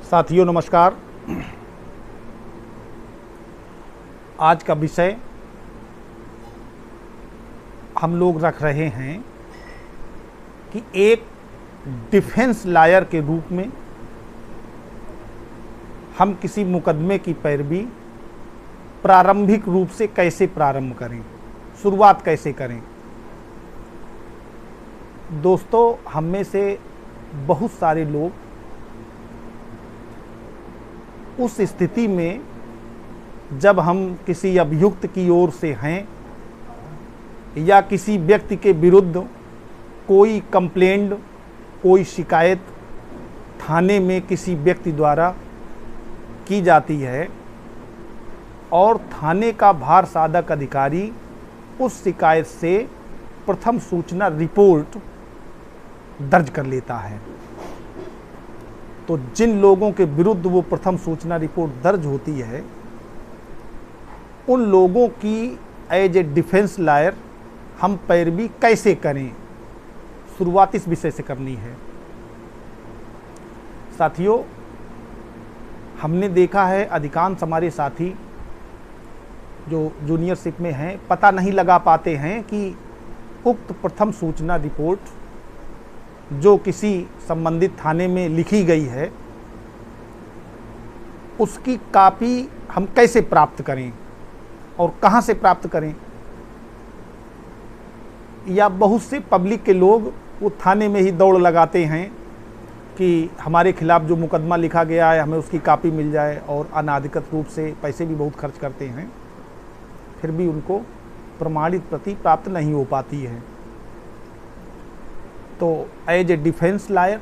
साथियों नमस्कार। आज का विषय हम लोग रख रहे हैं कि एक डिफेंस लॉयर के रूप में हम किसी मुकदमे की पैरवी प्रारंभिक रूप से कैसे प्रारंभ करें, शुरुआत कैसे करें। दोस्तों, हम में से बहुत सारे लोग उस स्थिति में जब हम किसी अभियुक्त की ओर से हैं या किसी व्यक्ति के विरुद्ध कोई कंप्लेंट, कोई शिकायत थाने में किसी व्यक्ति द्वारा की जाती है और थाने का भार साधक अधिकारी उस शिकायत से प्रथम सूचना रिपोर्ट दर्ज कर लेता है, तो जिन लोगों के विरुद्ध वो प्रथम सूचना रिपोर्ट दर्ज होती है उन लोगों की एज ए डिफेंस लॉयर हम पैरवी कैसे करें, शुरुआत इस विषय से करनी है। साथियों, हमने देखा है अधिकांश हमारे साथी जो जूनियरशिप में हैं पता नहीं लगा पाते हैं कि उक्त प्रथम सूचना रिपोर्ट जो किसी संबंधित थाने में लिखी गई है उसकी कॉपी हम कैसे प्राप्त करें और कहां से प्राप्त करें। या बहुत से पब्लिक के लोग वो थाने में ही दौड़ लगाते हैं कि हमारे खिलाफ जो मुकदमा लिखा गया है हमें उसकी कॉपी मिल जाए, और अनाधिकृत रूप से पैसे भी बहुत खर्च करते हैं, फिर भी उनको प्रमाणित प्रति प्राप्त नहीं हो पाती है। तो एज ए डिफेंस लॉयर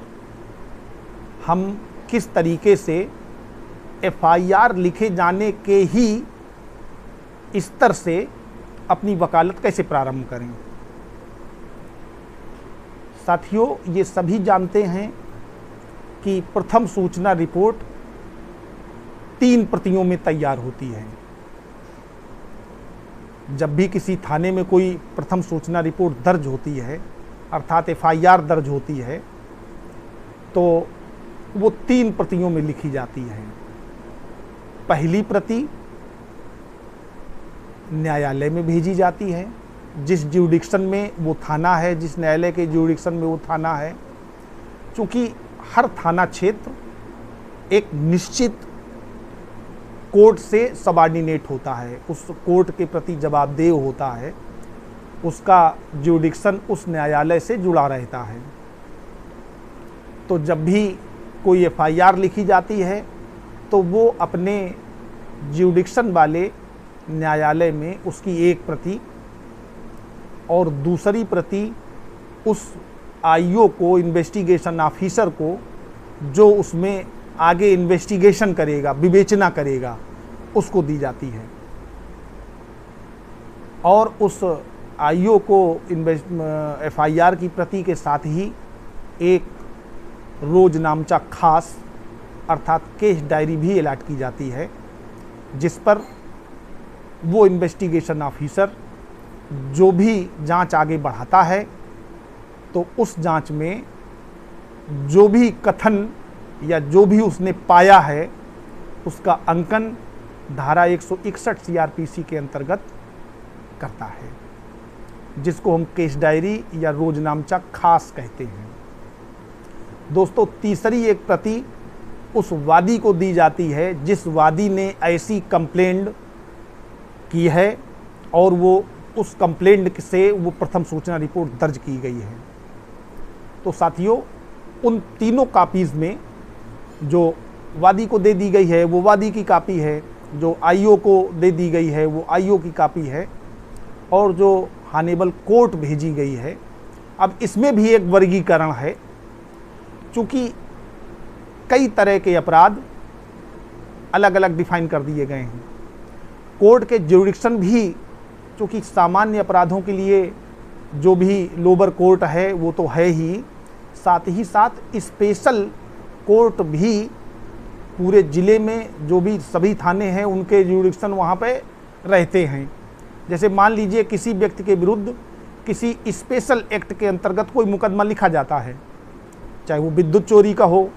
हम किस तरीके से एफआईआर लिखे जाने के ही स्तर से अपनी वकालत कैसे प्रारंभ करें। साथियों, ये सभी जानते हैं कि प्रथम सूचना रिपोर्ट 3 प्रतियों में तैयार होती है। जब भी किसी थाने में कोई प्रथम सूचना रिपोर्ट दर्ज होती है अर्थात एफआईआर दर्ज होती है तो वो 3 प्रतियों में लिखी जाती है। पहली प्रति न्यायालय में भेजी जाती है, जिस ज्यूरिडिक्शन में वो थाना है, जिस न्यायालय के ज्यूरिडिक्शन में वो थाना है। चूँकि हर थाना क्षेत्र एक निश्चित कोर्ट से सबऑर्डिनेट होता है, उस कोर्ट के प्रति जवाबदेह होता है, उसका ज्यूरिडिक्शन उस न्यायालय से जुड़ा रहता है। तो जब भी कोई एफआईआर लिखी जाती है तो वो अपने ज्यूरिडिक्शन वाले न्यायालय में उसकी एक प्रति और दूसरी प्रति उस आईओ को, इन्वेस्टिगेशन ऑफिसर को, जो उसमें आगे इन्वेस्टिगेशन करेगा, विवेचना करेगा, उसको दी जाती है। और उस आईओ को एफआईआर की प्रति के साथ ही एक रोजनामचा खास अर्थात केस डायरी भी अलॉट की जाती है, जिस पर वो इन्वेस्टिगेशन ऑफिसर जो भी जांच आगे बढ़ाता है तो उस जांच में जो भी कथन या जो भी उसने पाया है उसका अंकन धारा 161 सीआरपीसी के अंतर्गत करता है, जिसको हम केस डायरी या रोजनामचा खास कहते हैं। दोस्तों, तीसरी एक प्रति उस वादी को दी जाती है जिस वादी ने ऐसी कंप्लेंट की है और वो उस कंप्लेंट से वो प्रथम सूचना रिपोर्ट दर्ज की गई है। तो साथियों, उन तीनों कॉपीज़ में जो वादी को दे दी गई है वो वादी की कॉपी है, जो आईओ को दे दी गई है वो आईओ की कॉपी है, और जो हानेबल कोर्ट भेजी गई है। अब इसमें भी एक वर्गीकरण है, चूँकि कई तरह के अपराध अलग अलग डिफाइन कर दिए गए हैं। कोर्ट के ज्यूरिडिक्शन भी चूँकि सामान्य अपराधों के लिए जो भी लोअर कोर्ट है वो तो है ही साथ स्पेशल कोर्ट भी पूरे ज़िले में जो भी सभी थाने हैं उनके ज्यूरिडिक्शन वहाँ पे रहते हैं। जैसे मान लीजिए किसी व्यक्ति के विरुद्ध किसी स्पेशल एक्ट के अंतर्गत कोई मुकदमा लिखा जाता है, चाहे वो विद्युत चोरी का हो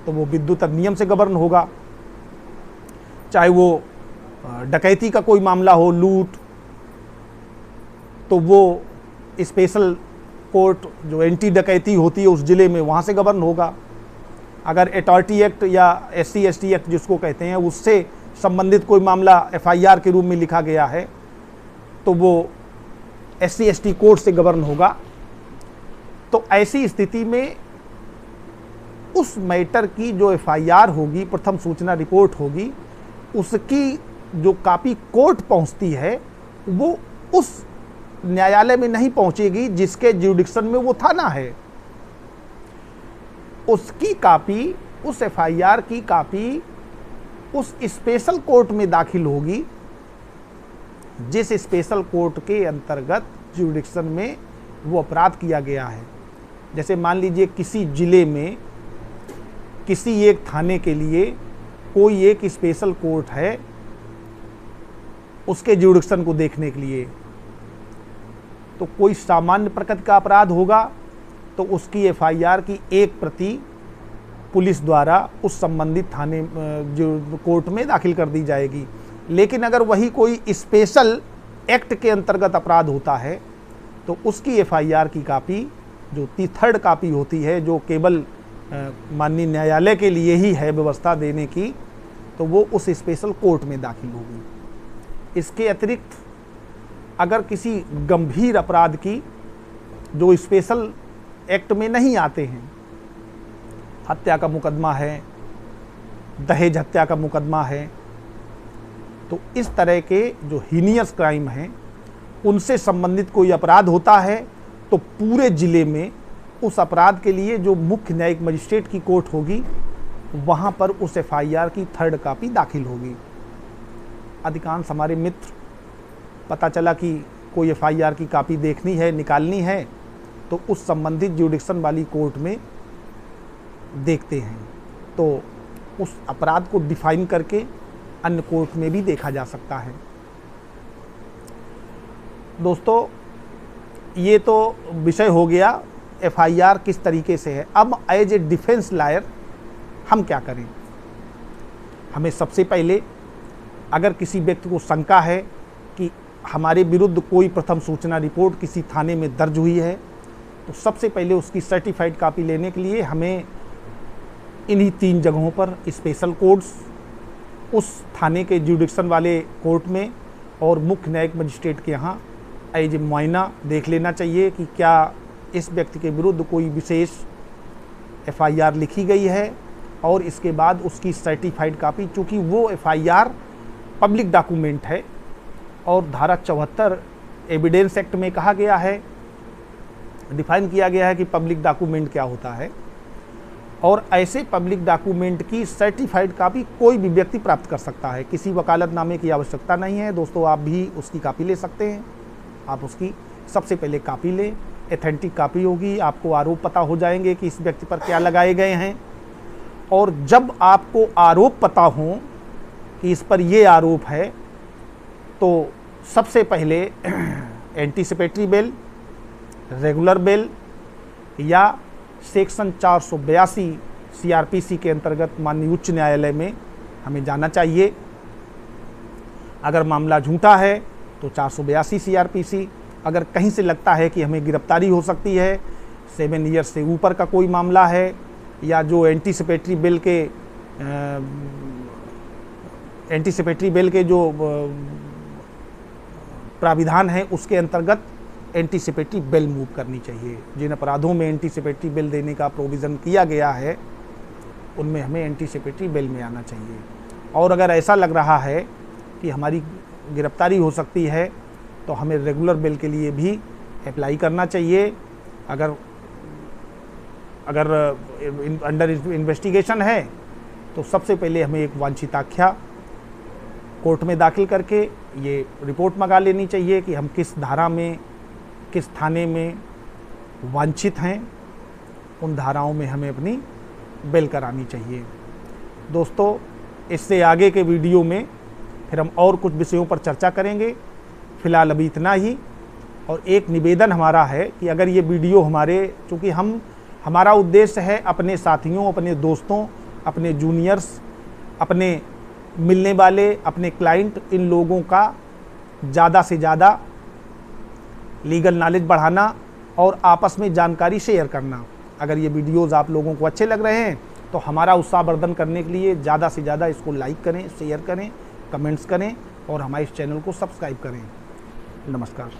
तो वो विद्युत अधिनियम से गवर्न होगा। चाहे वो डकैती का कोई मामला हो, लूट, तो वो स्पेशल कोर्ट जो एंटी डकैती होती है उस जिले में, वहाँ से गवर्न होगा। अगर अथॉरिटी एक्ट या SC/ST एक्ट जिसको कहते हैं उससे संबंधित कोई मामला FIR के रूप में लिखा गया है तो वो SC/ST कोर्ट से गवर्न होगा। तो ऐसी स्थिति में उस मैटर की जो FIR होगी, प्रथम सूचना रिपोर्ट होगी, उसकी जो कापी कोर्ट पहुंचती है वो उस न्यायालय में नहीं पहुंचेगी जिसके ज्यूरिडिक्शन में वो थाना है। उसकी कापी, उस FIR की कापी उस स्पेशल कोर्ट में दाखिल होगी जिस स्पेशल कोर्ट के अंतर्गत ज्यूरिडिक्शन में वो अपराध किया गया है। जैसे मान लीजिए किसी जिले में किसी एक थाने के लिए कोई एक स्पेशल कोर्ट है उसके ज्यूरिडिक्शन को देखने के लिए, तो कोई सामान्य प्रकृति का अपराध होगा तो उसकी FIR की एक प्रति पुलिस द्वारा उस संबंधित थाने जो कोर्ट में दाखिल कर दी जाएगी। लेकिन अगर वही कोई स्पेशल एक्ट के अंतर्गत अपराध होता है तो उसकी FIR की कापी जो 3rd कापी होती है, जो केवल माननीय न्यायालय के लिए ही है व्यवस्था देने की, तो वो उस स्पेशल कोर्ट में दाखिल होगी। इसके अतिरिक्त अगर किसी गंभीर अपराध की जो स्पेशल एक्ट में नहीं आते हैं, हत्या का मुकदमा है, दहेज हत्या का मुकदमा है, तो इस तरह के जो हीनियस क्राइम हैं उनसे संबंधित कोई अपराध होता है तो पूरे जिले में उस अपराध के लिए जो मुख्य न्यायिक मजिस्ट्रेट की कोर्ट होगी वहाँ पर उस FIR की 3rd कापी दाखिल होगी। अधिकांश हमारे मित्र पता चला कि कोई FIR की कापी देखनी है, निकालनी है, तो उस संबंधित ज्यूरिडिक्शन वाली कोर्ट में देखते हैं, तो उस अपराध को डिफाइन करके अन्य कोर्ट में भी देखा जा सकता है। दोस्तों, ये तो विषय हो गया FIR किस तरीके से है। अब एज ए डिफेंस लॉयर हम क्या करें? हमें सबसे पहले अगर किसी व्यक्ति को शंका है कि हमारे विरुद्ध कोई प्रथम सूचना रिपोर्ट किसी थाने में दर्ज हुई है, तो सबसे पहले उसकी सर्टिफाइड कापी लेने के लिए हमें इन्हीं 3 जगहों पर स्पेशल कोर्ट्स, उस थाने के ज्यूरिडिक्शन वाले कोर्ट में और मुख्य न्यायिक मजिस्ट्रेट के यहाँ एज ए मुआयना देख लेना चाहिए कि क्या इस व्यक्ति के विरुद्ध कोई विशेष FIR लिखी गई है, और इसके बाद उसकी सर्टिफाइड कापी, चूँकि वो FIR पब्लिक डॉक्यूमेंट है और धारा 74 एविडेंस एक्ट में कहा गया है, डिफाइन किया गया है कि पब्लिक डॉक्यूमेंट क्या होता है, और ऐसे पब्लिक डॉक्यूमेंट की सर्टिफाइड कापी कोई भी व्यक्ति प्राप्त कर सकता है। किसी वकालतनामे की आवश्यकता नहीं है। दोस्तों, आप भी उसकी कापी ले सकते हैं। आप उसकी सबसे पहले कापी लें, एथेंटिक कापी होगी, आपको आरोप पता हो जाएंगे कि इस व्यक्ति पर क्या लगाए गए हैं, और जब आपको आरोप पता हो कि इस पर ये आरोप है तो सबसे पहले एंटीसिपेटरी बेल, रेगुलर बेल या सेक्शन 482 CRPC के अंतर्गत माननीय उच्च न्यायालय में हमें जाना चाहिए। अगर मामला झूठा है तो 482 CRPC, अगर कहीं से लगता है कि हमें गिरफ्तारी हो सकती है, 7 ईयर से ऊपर का कोई मामला है, या जो एंटीसिपेटरी बेल के जो प्राविधान है उसके अंतर्गत एंटीसिपेटरी बेल मूव करनी चाहिए। जिन अपराधों में एंटीसिपेटरी बेल देने का प्रोविज़न किया गया है उनमें हमें एंटीसिपेटरी बेल में आना चाहिए। और अगर ऐसा लग रहा है कि हमारी गिरफ्तारी हो सकती है तो हमें रेगुलर बेल के लिए भी अप्लाई करना चाहिए। अगर अंडर इन्वेस्टिगेशन है तो सबसे पहले हमें एक वांछिताख्या कोर्ट में दाखिल करके ये रिपोर्ट मंगा लेनी चाहिए कि हम किस धारा में, किस थाने में वांछित हैं, उन धाराओं में हमें अपनी बेल करानी चाहिए। दोस्तों, इससे आगे के वीडियो में फिर हम और कुछ विषयों पर चर्चा करेंगे। फ़िलहाल अभी इतना ही। और एक निवेदन हमारा है कि अगर ये वीडियो चूँकि हमारा उद्देश्य है अपने साथियों, अपने दोस्तों अपने जूनियर्स, अपने मिलने वाले, अपने क्लाइंट, इन लोगों का ज़्यादा से ज़्यादा लीगल नॉलेज बढ़ाना और आपस में जानकारी शेयर करना। अगर ये वीडियोज़ आप लोगों को अच्छे लग रहे हैं तो हमारा उत्साहवर्धन करने के लिए ज़्यादा से ज़्यादा इसको लाइक करें, शेयर करें, कमेंट्स करें और हमारे इस चैनल को सब्सक्राइब करें। नमस्कार।